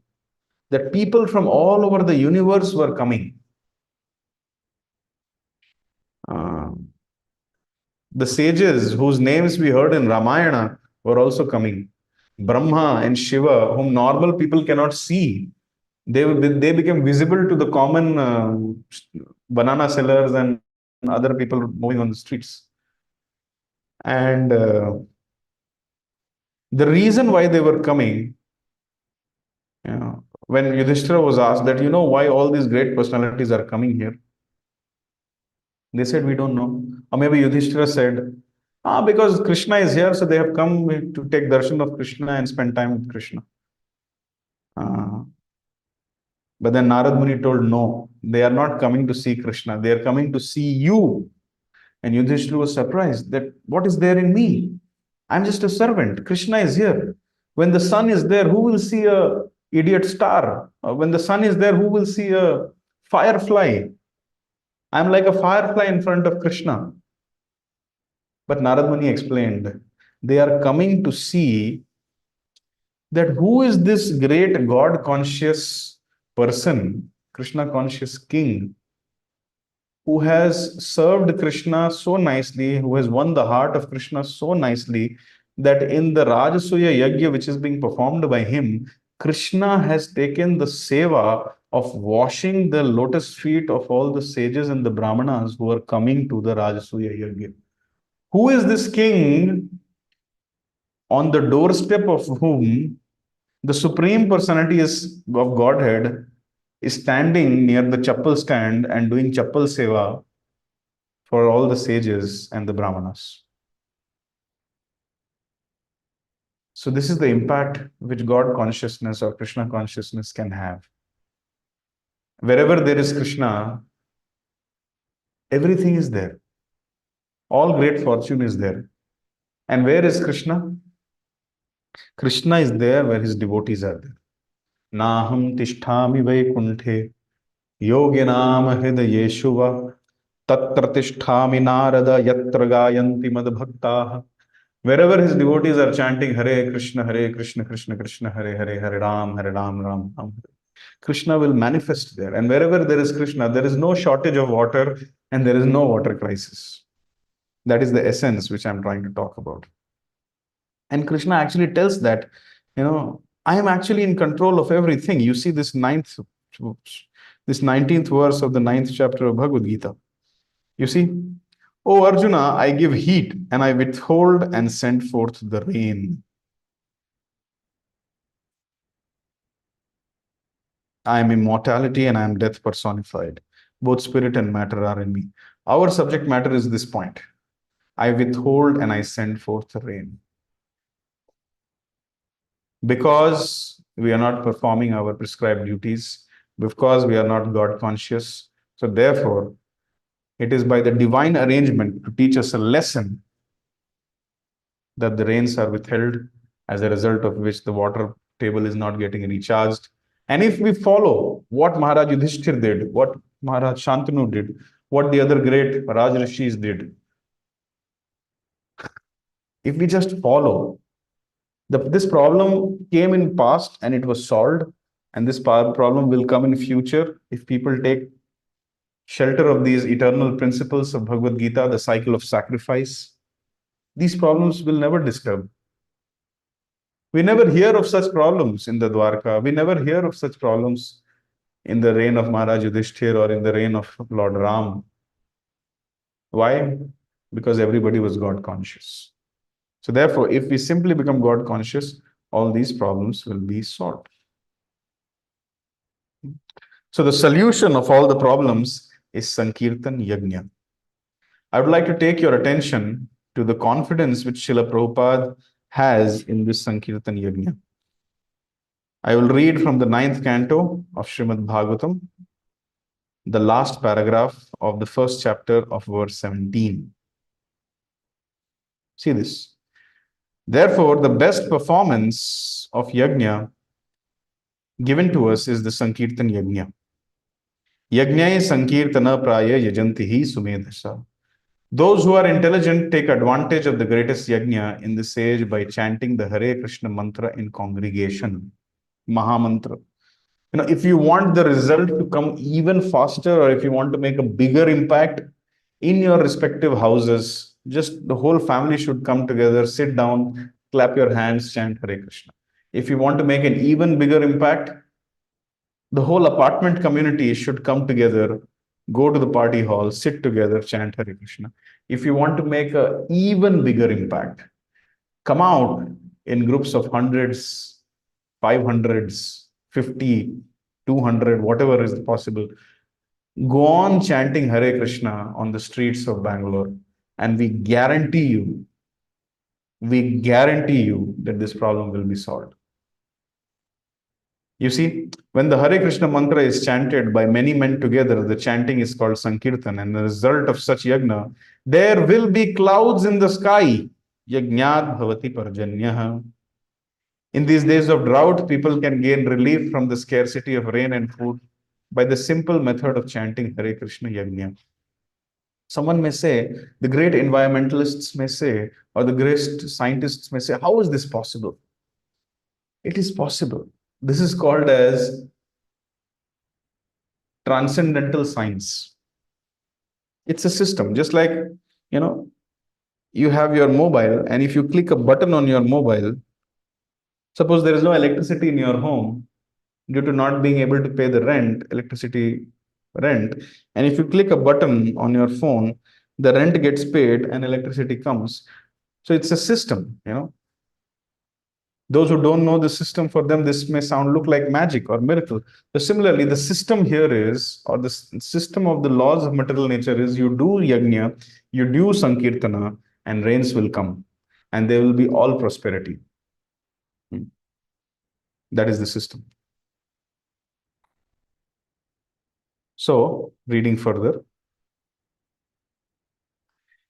that people from all over the universe were coming. The sages whose names we heard in Ramayana were also coming. Brahma and Shiva, whom normal people cannot see, they became visible to the common banana sellers and other people moving on the streets. And the reason why they were coming, when Yudhishthira was asked that, why all these great personalities are coming here, they said, we don't know. Or maybe Yudhishthira said, because Krishna is here, so they have come to take darshan of Krishna and spend time with Krishna. But then Narad Muni told, no, they are not coming to see Krishna. They are coming to see you. And Yudhishthira was surprised that what is there in me? I'm just a servant. Krishna is here. When the sun is there, who will see a idiot star? When the sun is there, who will see a firefly? I'm like a firefly in front of Krishna. But Narad Muni explained, they are coming to see that who is this great God conscious person, Krishna conscious king, who has served Krishna so nicely, who has won the heart of Krishna so nicely, that in the Rajasuya Yajna, which is being performed by him, Krishna has taken the seva of washing the lotus feet of all the sages and the Brahmanas who are coming to the Rajasuya Yajna. Who is this king on the doorstep of whom the Supreme Personality of Godhead is standing near the chappal stand and doing chappal seva for all the sages and the Brahmanas? So this is the impact which God consciousness or Krishna consciousness can have. Wherever there is Krishna, everything is there. All great fortune is there. And where is Krishna? Krishna is there where his devotees are there. Naham tishtami vaikunthe yoginam hridayeshu va tatra tishtami narada yatra gayanti madbhaktaha. Wherever his devotees are chanting Hare Krishna, Krishna Krishna, Hare Hare, Hare Ram, Ram Ram, Krishna will manifest there. And wherever there is Krishna, there is no shortage of water and there is no water crisis. That is the essence which I'm trying to talk about. And Krishna actually tells that, I am actually in control of everything. You see this 19th verse of the 9th chapter of Bhagavad Gita. You see, O Arjuna, I give heat and I withhold and send forth the rain. I am immortality and I am death personified. Both spirit and matter are in me. Our subject matter is this point. I withhold and I send forth the rain. Because we are not performing our prescribed duties, because we are not God conscious. So therefore, it is by the divine arrangement to teach us a lesson that the rains are withheld, as a result of which the water table is not getting recharged. And if we follow what Maharaj Yudhishthir did, what Maharaj Shantanu did, what the other great Raj Rishis did, if we just follow, this problem came in past and it was solved, and this problem will come in future if people take shelter of these eternal principles of Bhagavad Gita, the cycle of sacrifice. These problems will never disturb. We never hear of such problems in the Dwarka. We never hear of such problems in the reign of Maharaj Yudhishthir or in the reign of Lord Ram. Why? Because everybody was God conscious. So therefore, if we simply become God conscious, all these problems will be solved. So the solution of all the problems is Sankirtan Yajna. I would like to take your attention to the confidence which Srila Prabhupada has in this Sankirtan Yajna. I will read from the 9th canto of Srimad Bhagavatam, the last paragraph of the first chapter of verse 17. See this. Therefore, the best performance of Yajna given to us is the Sankirtan Yajna. Yajnaye Sankirtana Praya Yajantihi Sumedhasa. Those who are intelligent take advantage of the greatest yajna in this age by chanting the Hare Krishna mantra in congregation, Mahamantra. If you want the result to come even faster, or if you want to make a bigger impact in your respective houses, just the whole family should come together, sit down, clap your hands, chant Hare Krishna. If you want to make an even bigger impact, the whole apartment community should come together, go to the party hall, sit together, chant Hare Krishna. If you want to make an even bigger impact, come out in groups of hundreds, 500s, 50, 200, whatever is possible. Go on chanting Hare Krishna on the streets of Bangalore, and we guarantee you that this problem will be solved. You see, when the Hare Krishna mantra is chanted by many men together, the chanting is called Sankirtan, and the result of such yajna, there will be clouds in the sky. Yajnat bhavati parjanyah. In these days of drought, people can gain relief from the scarcity of rain and food by the simple method of chanting Hare Krishna Yajna. Someone may say, the great environmentalists may say, or the great scientists may say, how is this possible? It is possible. This is called as transcendental science. It's a system, just like, you know, you have your mobile, and if you click a button on your mobile, suppose there is no electricity in your home due to not being able to pay the electricity rent, and if you click a button on your phone, the rent gets paid and electricity comes. So it's a system, you know. Those who don't know the system, for them this may sound look like magic or miracle. So similarly, the system here is, or the system of the laws of material nature is, you do yajna, you do sankirtana, and rains will come, and there will be all prosperity. That is the system. So, reading further.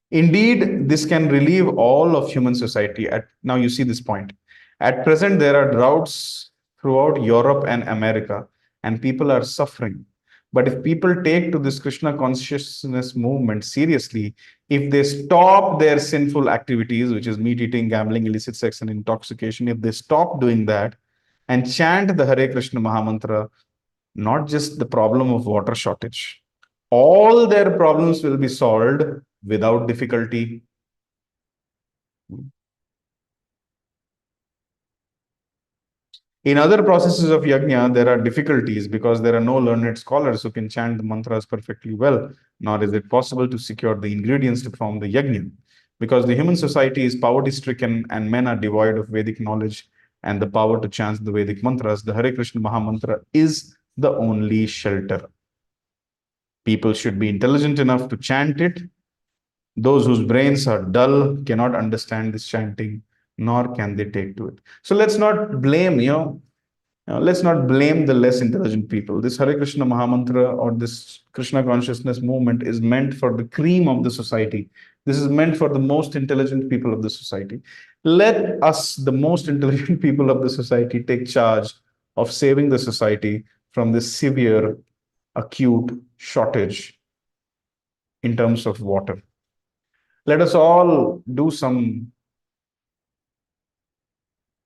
Indeed, this can relieve all of human society. Now you see this point. At present, there are droughts throughout Europe and America, and people are suffering. But if people take to this Krishna consciousness movement seriously, if they stop their sinful activities, which is meat eating, gambling, illicit sex, and intoxication, if they stop doing that and chant the Hare Krishna Mahamantra, not just the problem of water shortage, all their problems will be solved without difficulty. In other processes of yajna, there are difficulties because there are no learned scholars who can chant the mantras perfectly well, nor is it possible to secure the ingredients to form the yajna. Because the human society is poverty stricken and men are devoid of Vedic knowledge and the power to chant the Vedic mantras, the Hare Krishna Mahamantra is the only shelter. People should be intelligent enough to chant it. Those whose brains are dull cannot understand this chanting, nor can they take to it. So let's not blame, let's not blame the less intelligent people. This Hare Krishna Mahamantra or this Krishna consciousness movement is meant for the cream of the society. This is meant for the most intelligent people of the society. Let us, the most intelligent people of the society, take charge of saving the society from this severe, acute shortage in terms of water. Let us all do some,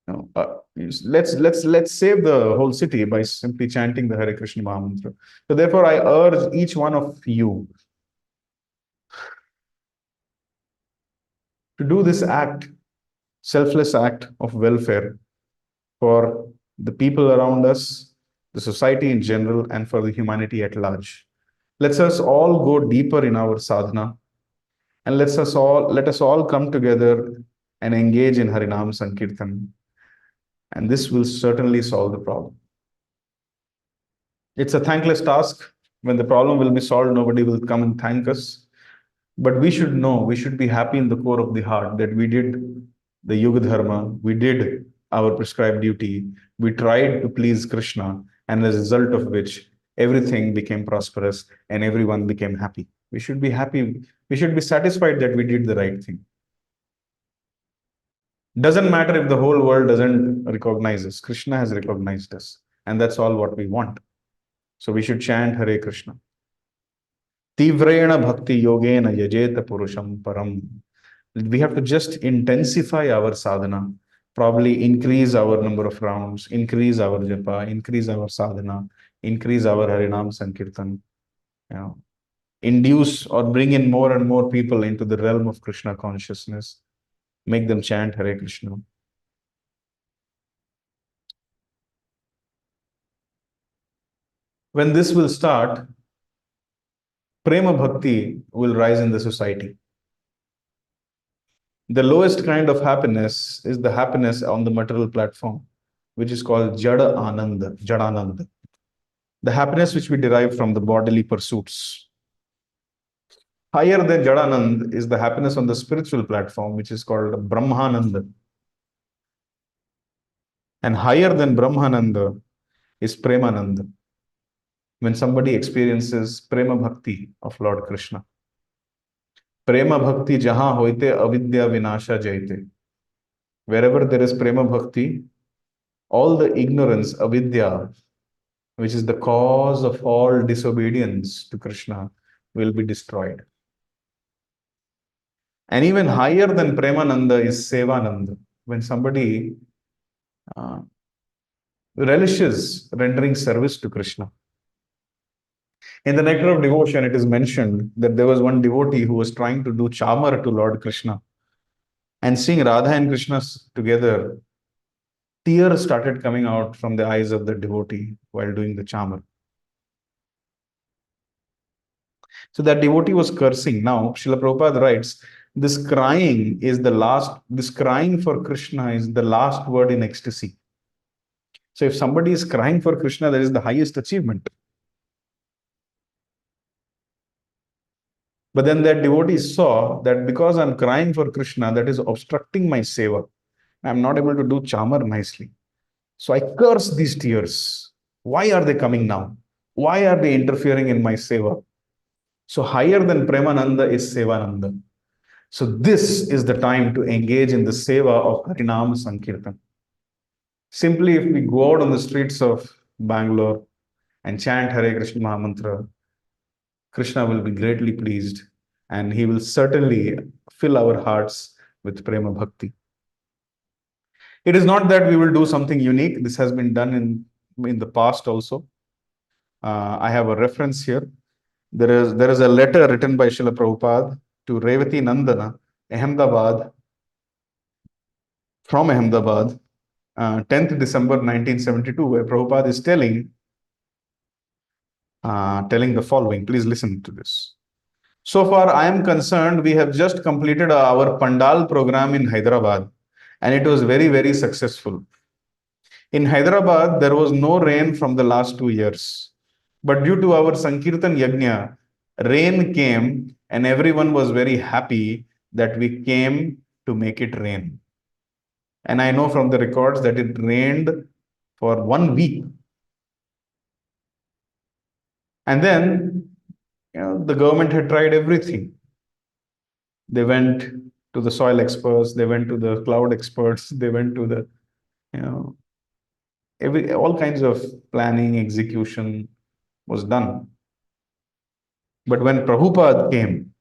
let's save the whole city by simply chanting the Hare Krishna Mahamantra. So therefore, I urge each one of you to do this act, selfless act of welfare for the people around us, the society in general, and for the humanity at large. Let us all go deeper in our sadhana, and let us all come together and engage in Harinam Sankirtan. And this will certainly solve the problem. It's a thankless task. When the problem will be solved, nobody will come and thank us. But we should know, we should be happy in the core of the heart that we did the Yuga Dharma, we did our prescribed duty, we tried to please Krishna, and as a result of which, everything became prosperous and everyone became happy. We should be happy. We should be satisfied that we did the right thing. Doesn't matter if the whole world doesn't recognize us. Krishna has recognized us, and that's all what we want. So we should chant Hare Krishna. Tivrena bhakti yogena yajeta purusham param. We have to just intensify our sadhana, probably increase our number of rounds, increase our japa, increase our sadhana, increase our Harinam Sankirtan, induce or bring in more and more people into the realm of Krishna consciousness, make them chant Hare Krishna. When this will start, Prema Bhakti will rise in the society. The lowest kind of happiness is the happiness on the material platform, which is called Jada Ananda, Jadananda. The happiness which we derive from the bodily pursuits. Higher than Jadanand is the happiness on the spiritual platform, which is called Brahmananda. And higher than Brahmananda is Premananda. When somebody experiences Prema Bhakti of Lord Krishna. Prema Bhakti jahan hoite avidya vinasha jaite. Wherever there is Prema Bhakti, all the ignorance, avidya, which is the cause of all disobedience to Krishna, will be destroyed. And even higher than Premananda is Sevananda. When somebody relishes rendering service to Krishna. In the Nectar of Devotion, it is mentioned that there was one devotee who was trying to do chamar to Lord Krishna. And seeing Radha and Krishna together, tears started coming out from the eyes of the devotee while doing the chamar. So that devotee was cursing. Now, Srila Prabhupada writes, this crying for Krishna is the last word in ecstasy. So if somebody is crying for Krishna, that is the highest achievement. But then that devotee saw that because I'm crying for Krishna, that is obstructing my seva. I'm not able to do chamar nicely. So I curse these tears. Why are they coming now? Why are they interfering in my seva? So higher than Premananda is Sevananda. So this is the time to engage in the seva of Harinam Sankirtan. Simply if we go out on the streets of Bangalore and chant Hare Krishna Mahamantra, Krishna will be greatly pleased and he will certainly fill our hearts with Prema Bhakti. It is not that we will do something unique. This has been done in the past also. I have a reference here. There is a letter written by Srila Prabhupada to Revati Nandana, Ahmedabad, from Ahmedabad, 10th December 1972, where Prabhupada is telling the following. Please listen to this. So far, I am concerned, we have just completed our Pandal program in Hyderabad, and it was very, very successful. In Hyderabad, there was no rain from the last 2 years. But due to our Sankirtan Yajna, rain came, and everyone was very happy that we came to make it rain. And I know from the records that it rained for 1 week. And then, the government had tried everything. They went to the soil experts, they went to the cloud experts, they went to the, all kinds of planning, execution was done. But when Prabhupada came,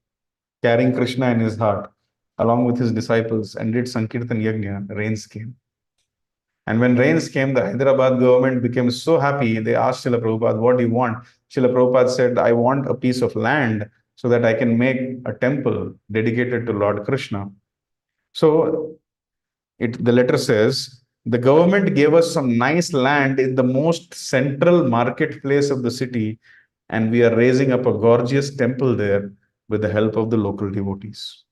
carrying Krishna in his heart, along with his disciples, and did Sankirtan Yajna, rains came. And when rains came, the Hyderabad government became so happy, they asked Srila Prabhupada, what do you want? Srila Prabhupada said, I want a piece of land so that I can make a temple dedicated to Lord Krishna. So the letter says, the government gave us some nice land in the most central marketplace of the city, and we are raising up a gorgeous temple there with the help of the local devotees.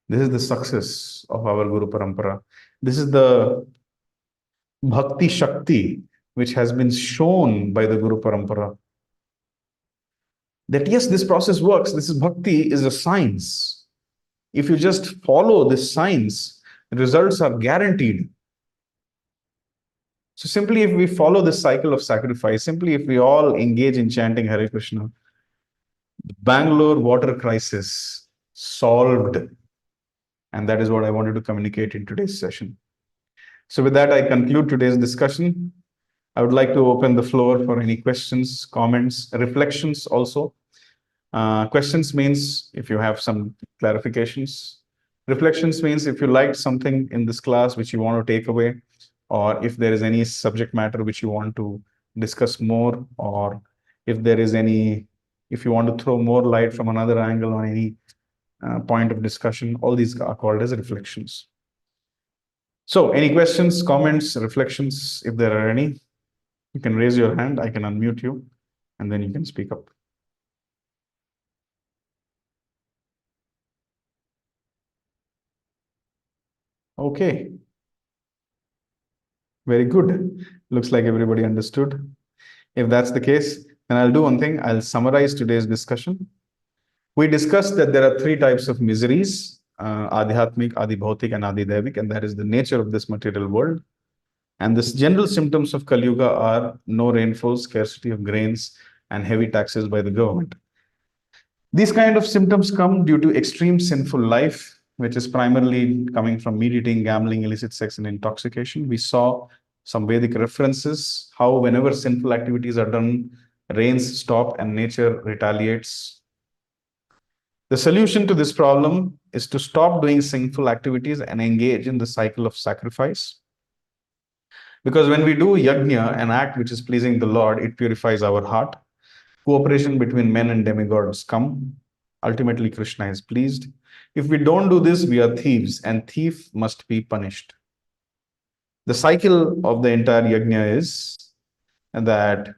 This is the success of our Guru Parampara. This is the Bhakti Shakti which has been shown by the Guru Parampara. That yes, this process works. This is Bhakti is a science. If you just follow this science, results are guaranteed. So simply if we follow this cycle of sacrifice, simply if we all engage in chanting Hare Krishna, the Bangalore water crisis solved. And that is what I wanted to communicate in today's session. So with that, I conclude today's discussion. I would like to open the floor for any questions, comments, reflections also. Questions means if you have some clarifications. Reflections means if you liked something in this class which you want to take away, or if there is any subject matter which you want to discuss more, or if you want to throw more light from another angle on any point of discussion, all these are called as reflections. So any questions, comments, reflections, if there are any, you can raise your hand, I can unmute you, and then you can speak up. Okay. Very good. Looks like everybody understood. If that's the case, then I'll do one thing. I'll summarize today's discussion. We discussed that there are 3 types of miseries, Adhyatmik, Adibhautik, and Adidevik, and that is the nature of this material world. And the general symptoms of Kali Yuga are no rainfall, scarcity of grains, and heavy taxes by the government. These kind of symptoms come due to extreme sinful life, which is primarily coming from meat eating, gambling, illicit sex, and intoxication. We saw some Vedic references, how whenever sinful activities are done, rains stop and nature retaliates. The solution to this problem is to stop doing sinful activities and engage in the cycle of sacrifice. Because when we do yajna, an act which is pleasing the Lord, it purifies our heart. cooperation between men and demigods come. Ultimately, Krishna is pleased. If we don't do this, we are thieves, and thief must be punished. The cycle of the entire yajna is that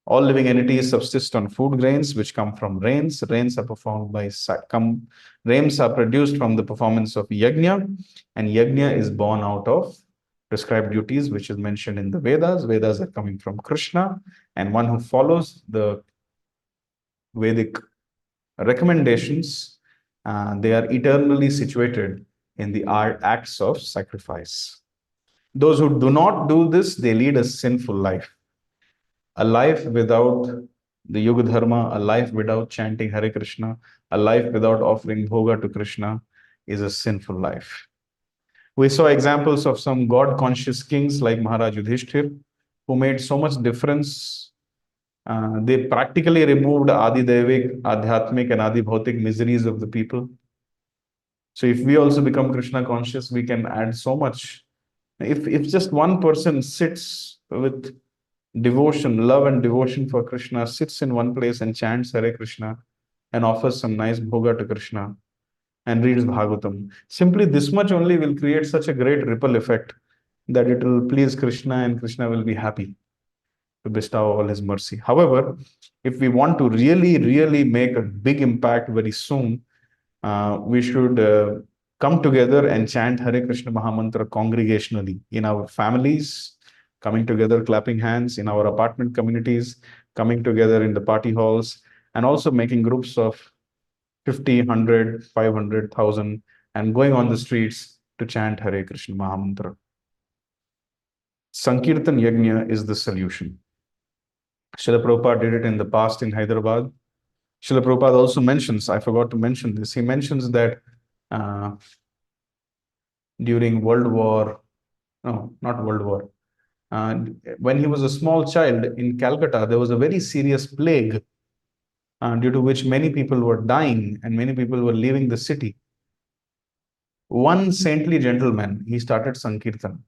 all living entities subsist on food grains which come from rains. Rains are performed by rains are produced from the performance of yajna, and yajna is born out of prescribed duties, which is mentioned in the Vedas. Vedas are coming from Krishna, and one who follows the Vedic recommendations, they are eternally situated in the acts of sacrifice. Those who do not do this, they lead a sinful life. A life without the Yuga Dharma, a life without chanting Hare Krishna, a life without offering bhoga to Krishna is a sinful life. We saw examples of some God-conscious kings like Maharaj Yudhishthir, who made so much difference. They practically removed Adi Devik, Adhyatmic, and Adi Bhautik miseries of the people. So if we also become Krishna conscious, we can add so much. If just one person sits with devotion, love and devotion for Krishna, sits in one place and chants Hare Krishna and offers some nice bhoga to Krishna and reads Bhagavatam, simply this much only will create such a great ripple effect that it will please Krishna and Krishna will be happy to bestow all his mercy. However, if we want to really make a big impact very soon, we should come together and chant Hare Krishna Mahamantra congregationally in our families, coming together, clapping hands, in our apartment communities, coming together in the party halls, and also making groups of 50, 100, 500, 1,000, and going on the streets to chant Hare Krishna Mahamantra. Sankirtan Yajna is the solution. Srila Prabhupada did it in the past in Hyderabad. Srila Prabhupada also mentions, I forgot to mention this, he mentions that during World War, no, not World War, when he was a small child in Calcutta, there was a very serious plague due to which many people were dying and many people were leaving the city. One saintly gentleman, he started Sankirtan.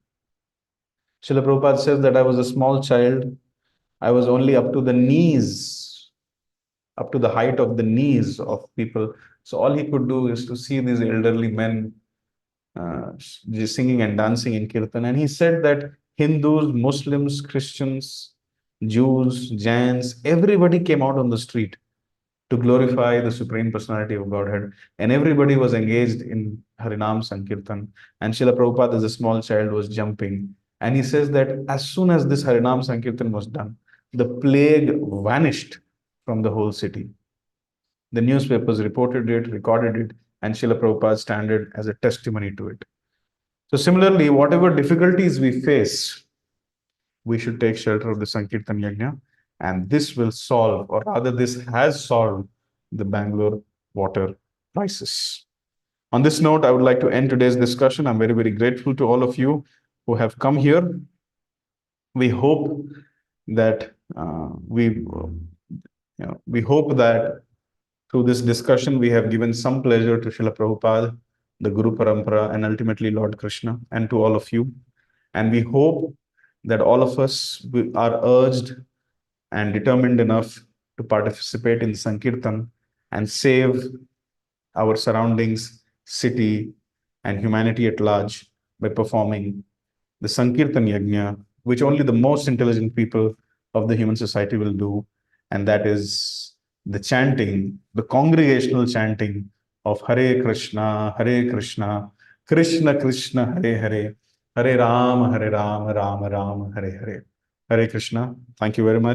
Srila Prabhupada says that I was a small child. I was only up to the knees, up to the height of the knees of people. So all he could do is to see these elderly men singing and dancing in Kirtan. And he said that Hindus, Muslims, Christians, Jews, Jains, everybody came out on the street to glorify the Supreme Personality of Godhead. And everybody was engaged in Harinam Sankirtan. And Srila Prabhupada, as a small child, was jumping. And he says that as soon as this Harinam Sankirtan was done, the plague vanished from the whole city. The newspapers reported it, recorded it, and Srila Prabhupada stood as a testimony to it. So similarly, whatever difficulties we face, we should take shelter of the Sankirtan Yajna, and this will solve, or rather this has solved, the Bangalore water crisis. On this note, I would like to end today's discussion. I'm very grateful to all of you who have come here. We hope that we hope that through this discussion, we have given some pleasure to Srila Prabhupada, the Guru Parampara, and ultimately Lord Krishna, and to all of you. And we hope that all of us are urged and determined enough to participate in Sankirtan and save our surroundings, city, and humanity at large by performing the Sankirtan Yajna, which only the most intelligent people of the human society will do, and that is the chanting, the congregational chanting of Hare Krishna, Krishna Krishna, Hare Hare, Hare Rama, Rama Rama, Hare Hare. Hare Krishna. Thank you very much.